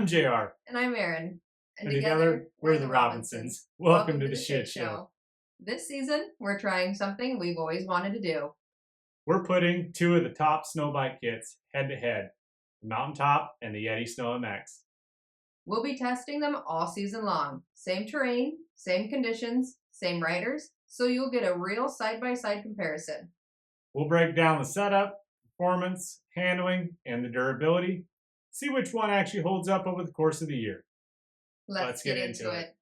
I'm JR. And I'm Erin. And together, we're the Robinsons. Welcome to the Shit Show. This season, we're trying something we've always wanted to do. We're putting two of the top Snowbike kits head to head, the MtnTop and the Yeti Snow MX. We'll be testing them all season long. Same terrain, same conditions, same riders, so you'll get a real side-by-side comparison. We'll break down the setup, performance, handling, and the durability. See which one actually holds up over the course of the year. Let's get into it.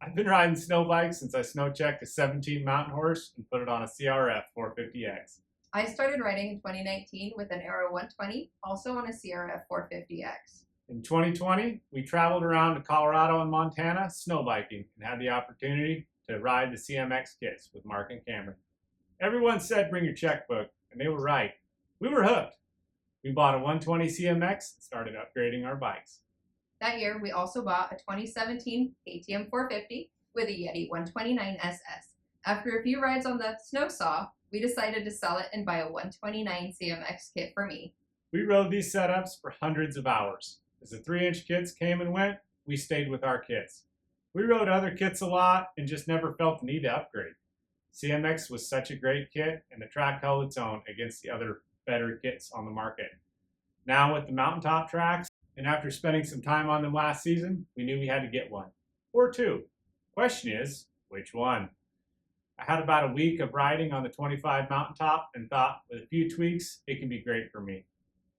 I've been riding snow bikes since I snow checked a 17 mountain horse and put it on a CRF 450X. I started riding in 2019 with an Aero 120, also on a CRF 450X. In 2020, we traveled around to Colorado and Montana snowbiking and had the opportunity to ride the CMX kits with Mark and Cameron. Everyone said bring your checkbook, and they were right. We were hooked. We bought a 120 CMX and started upgrading our bikes. That year, we also bought a 2017 KTM 450 with a Yeti 129 SS. After a few rides on the snow saw, we decided to sell it and buy a 129 CMX kit for me. We rode these setups for hundreds of hours. As the 3-inch kits came and went, we stayed with our kits. We rode other kits a lot and just never felt the need to upgrade. CMX was such a great kit, and the track held its own against the other better kits on the market. Now with the MtnTop tracks, and after spending some time on them last season, we knew we had to get one. Or two. Question is, which one? I had about a week of riding on the 25 MtnTop and thought with a few tweaks, it can be great for me.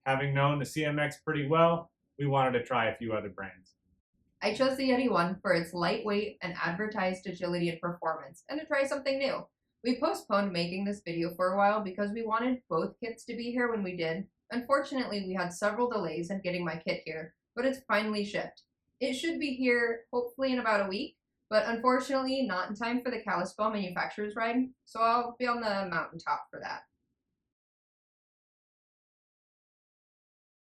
Having known the CMX pretty well, we wanted to try a few other brands. I chose the Yeti one for its lightweight and advertised agility and performance, and to try something new. We postponed making this video for a while because we wanted both kits to be here when we did. Unfortunately, we had several delays in getting my kit here, but it's finally shipped. It should be here hopefully in about a week, but unfortunately not in time for the Kalispell manufacturer's ride, so I'll be on the MtnTop for that.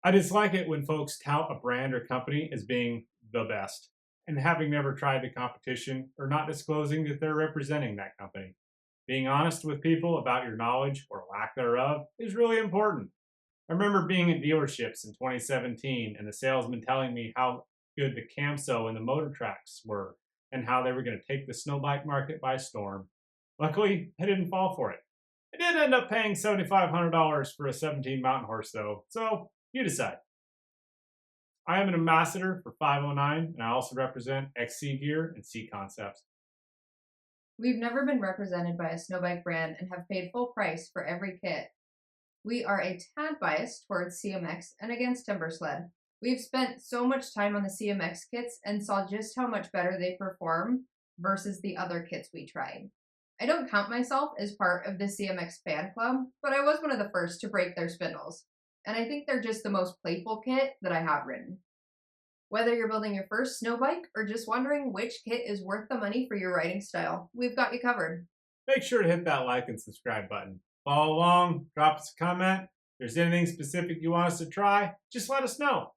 I dislike it when folks tout a brand or company as being the best, and having never tried the competition or not disclosing that they're representing that company. Being honest with people about your knowledge or lack thereof is really important. I remember being in dealerships in 2017 and the salesman telling me how good the Camso and the motor tracks were and how they were going to take the snowbike market by storm. Luckily, I didn't fall for it. I did end up paying $7,500 for a 17 mountain horse though, so you decide. I am an ambassador for 509 and I also represent XC Gear and C Concepts. We've never been represented by a snowbike brand and have paid full price for every kit. We are a tad biased towards CMX and against Timbersled. We've spent so much time on the CMX kits and saw just how much better they perform versus the other kits we tried. I don't count myself as part of the CMX fan club, but I was one of the first to break their spindles. And I think they're just the most playful kit that I have ridden. Whether you're building your first snow bike or just wondering which kit is worth the money for your riding style, we've got you covered. Make sure to hit that like and subscribe button. Follow along, drop us a comment. If there's anything specific you want us to try, just let us know.